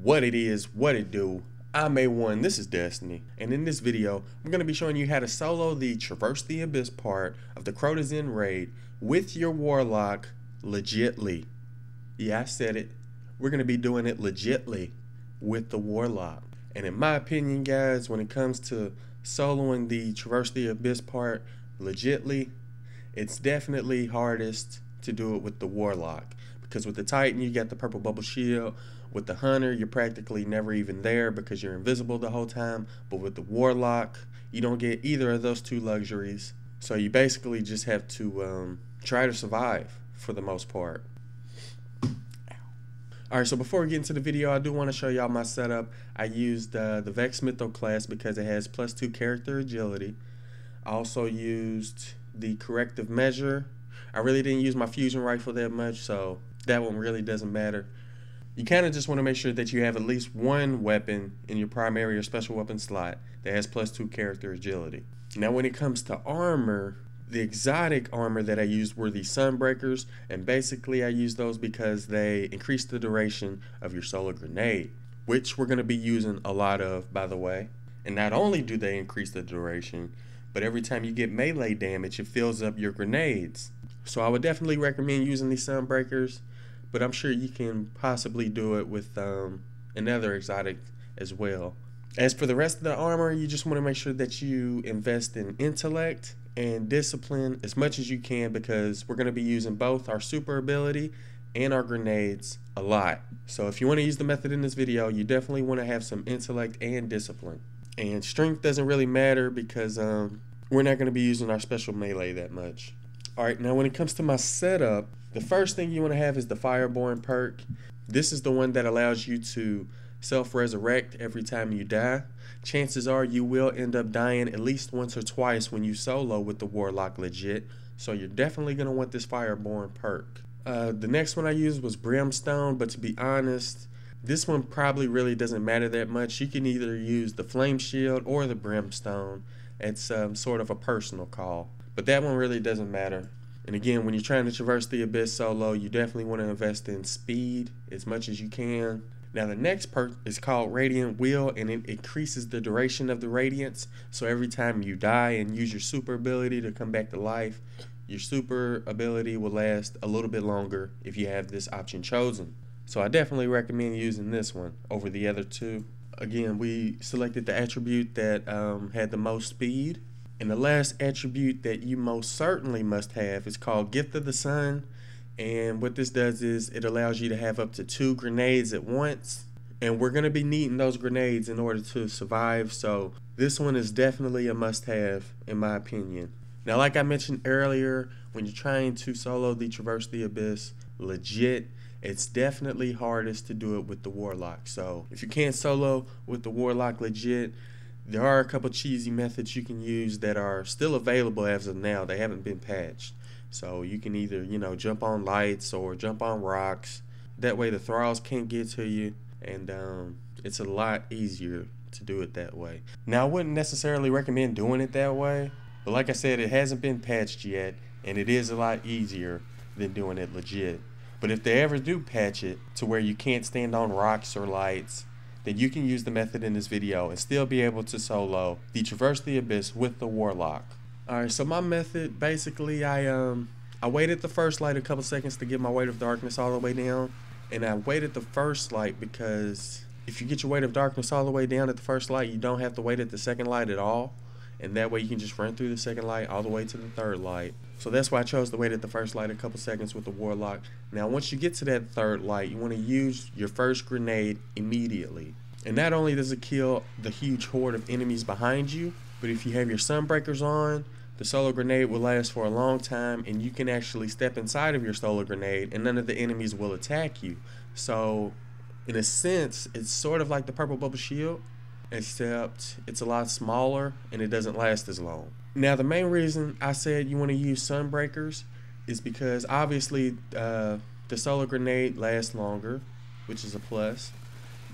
What it is, what it do. I'm A1, this is Destiny, and in this video, I'm going to be showing you how to solo the Traverse the Abyss part of the Crota's End raid with your Warlock legitly. Yeah, I said it. We're going to be doing it legitly with the Warlock. And in my opinion, guys, when it comes to soloing the Traverse the Abyss part legitly, it's definitely hardest to do it with the Warlock. Because with the Titan, you got the purple bubble shield. With the Hunter, you're practically never even there because you're invisible the whole time. But with the Warlock, you don't get either of those two luxuries. So you basically just have to try to survive for the most part. Alright, so before we get into the video, I do want to show y'all my setup. I used the Vex Mytho class because it has +2 character agility. I also used the corrective measure. I really didn't use my fusion rifle that much, so that one really doesn't matter. You kind of just want to make sure that you have at least one weapon in your primary or special weapon slot that has +2 character agility. Now when it comes to armor, the exotic armor that I used were the Sunbreakers, and basically I used those because they increase the duration of your solar grenade, which we're going to be using a lot of, by the way. And not only do they increase the duration, but every time you get melee damage, it fills up your grenades. So I would definitely recommend using these Sunbreakers, but I'm sure you can possibly do it with another exotic as well. As for the rest of the armor, you just want to make sure that you invest in intellect and discipline as much as you can, because we're going to be using both our super ability and our grenades a lot. So if you want to use the method in this video, you definitely want to have some intellect and discipline. And strength doesn't really matter because we're not going to be using our special melee that much. Alright, now when it comes to my setup, the first thing you want to have is the Fireborn perk. This is the one that allows you to self-resurrect every time you die. Chances are you will end up dying at least once or twice when you solo with the Warlock legit, so you're definitely going to want this Fireborn perk. The next one I used was Brimstone, but to be honest, this one probably really doesn't matter that much. You can either use the Flame Shield or the Brimstone. It's sort of a personal call, but that one really doesn't matter. And again, when you're trying to traverse the Abyss solo, you definitely want to invest in speed as much as you can. Now the next perk is called Radiant Wheel, and it increases the duration of the radiance. So every time you die and use your super ability to come back to life, your super ability will last a little bit longer if you have this option chosen. So I definitely recommend using this one over the other two. Again, we selected the attribute that had the most speed. And the last attribute that you most certainly must have is called Gift of the Sun. And what this does is it allows you to have up to 2 grenades at once. And we're going to be needing those grenades in order to survive. So this one is definitely a must-have in my opinion. Now, like I mentioned earlier, when you're trying to solo the Traverse the Abyss legit, it's definitely hardest to do it with the Warlock. So if you can't solo with the Warlock legit, there are a couple cheesy methods you can use that are still available as of now. They haven't been patched. So you can either, jump on lights or jump on rocks. That way the thralls can't get to you, and it's a lot easier to do it that way. Now, I wouldn't necessarily recommend doing it that way, but like I said, it hasn't been patched yet, and it is a lot easier than doing it legit. But if they ever do patch it to where you can't stand on rocks or lights, then you can use the method in this video and still be able to solo the Traverse the Abyss with the Warlock. Alright, so my method, basically I waited the first light a couple seconds to get my weight of darkness all the way down. And I waited the first light because if you get your weight of darkness all the way down at the first light, you don't have to wait at the second light at all. And that way you can just run through the second light all the way to the third light. So that's why I chose to wait at the first light a couple seconds with the Warlock. Now once you get to that third light, you want to use your first grenade immediately. And not only does it kill the huge horde of enemies behind you, but if you have your Sunbreakers on, the solar grenade will last for a long time, and you can actually step inside of your solar grenade and none of the enemies will attack you. So in a sense, it's sort of like the purple bubble shield, except it's a lot smaller and it doesn't last as long. Now the main reason I said you want to use Sunbreakers is because obviously the solar grenade lasts longer, which is a plus,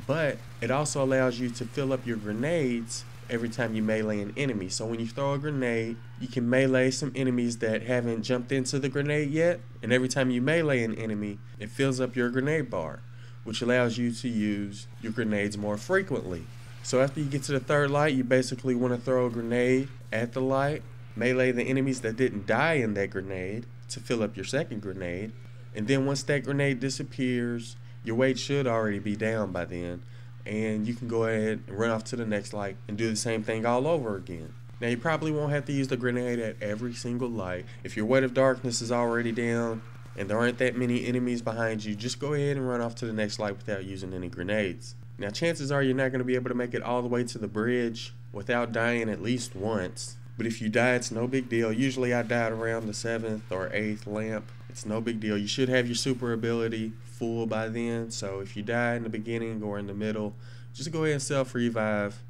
but it also allows you to fill up your grenades every time you melee an enemy. So when you throw a grenade, you can melee some enemies that haven't jumped into the grenade yet, and every time you melee an enemy, it fills up your grenade bar, which allows you to use your grenades more frequently. So after you get to the third light, you basically want to throw a grenade at the light, melee the enemies that didn't die in that grenade to fill up your second grenade, and then once that grenade disappears, your weight should already be down by then, and you can go ahead and run off to the next light and do the same thing all over again. Now you probably won't have to use the grenade at every single light. If your weight of darkness is already down and there aren't that many enemies behind you, just go ahead and run off to the next light without using any grenades. Now chances are you're not going to be able to make it all the way to the bridge without dying at least once. But if you die, it's no big deal. Usually I died around the 7th or 8th lamp. It's no big deal. You should have your super ability full by then. So if you die in the beginning or in the middle, just go ahead and self-revive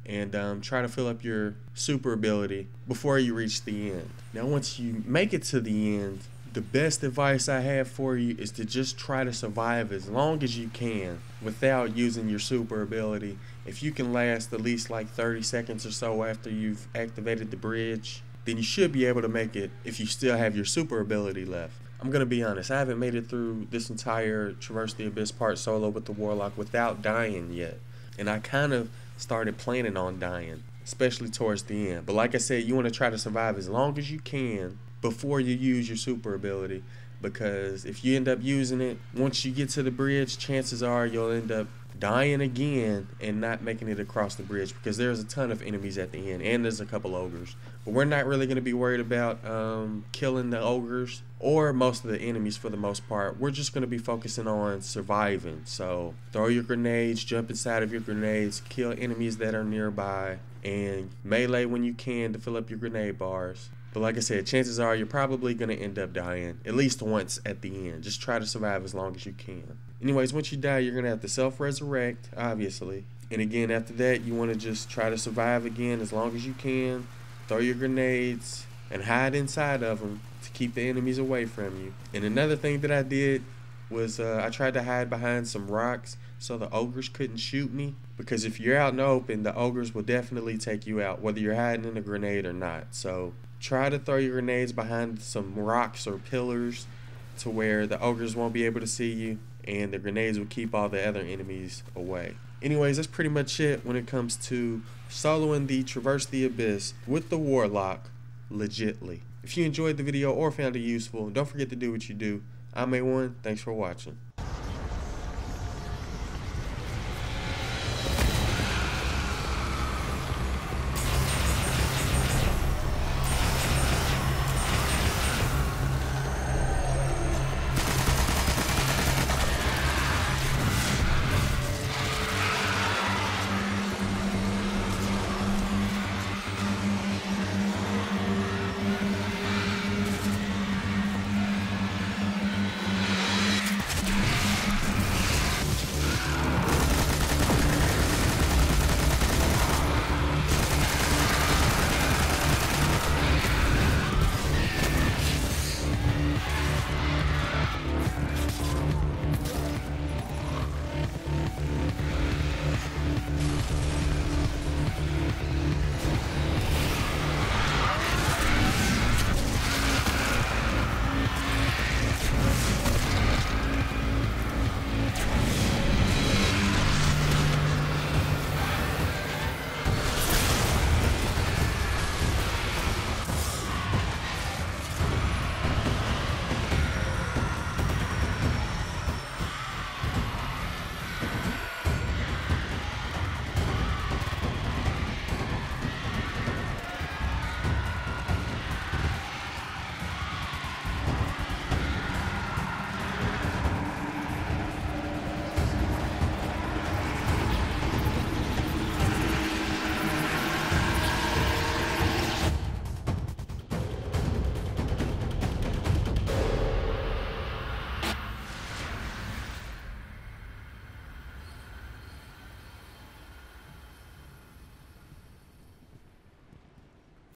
and try to fill up your super ability before you reach the end. Now once you make it to the end, the best advice I have for you is to just try to survive as long as you can without using your super ability. If you can last at least like 30 seconds or so after you've activated the bridge, then you should be able to make it if you still have your super ability left. I'm gonna be honest, I haven't made it through this entire Traverse the Abyss part solo with the Warlock without dying yet. And I kind of started planning on dying, especially towards the end. But like I said, you want to try to survive as long as you can before you use your super ability, because if you end up using it, once you get to the bridge, chances are you'll end up dying again and not making it across the bridge, because there's a ton of enemies at the end and there's a couple ogres. But we're not really going to be worried about killing the ogres or most of the enemies for the most part. We're just going to be focusing on surviving. So throw your grenades, jump inside of your grenades, kill enemies that are nearby, and melee when you can to fill up your grenade bars. But like I said, chances are you're probably going to end up dying at least once at the end. Just try to survive as long as you can. Anyways, once you die, you're going to have to self-resurrect, obviously. And again, after that, you want to just try to survive again as long as you can. Throw your grenades and hide inside of them to keep the enemies away from you. And another thing that I did was I tried to hide behind some rocks so the ogres couldn't shoot me. Because if you're out in the open, the ogres will definitely take you out, whether you're hiding in a grenade or not. So try to throw your grenades behind some rocks or pillars to where the ogres won't be able to see you, and the grenades will keep all the other enemies away. Anyways, that's pretty much it when it comes to soloing the Traverse the Abyss with the Warlock legitly. If you enjoyed the video or found it useful, don't forget to do what you do. I'm A1, thanks for watching.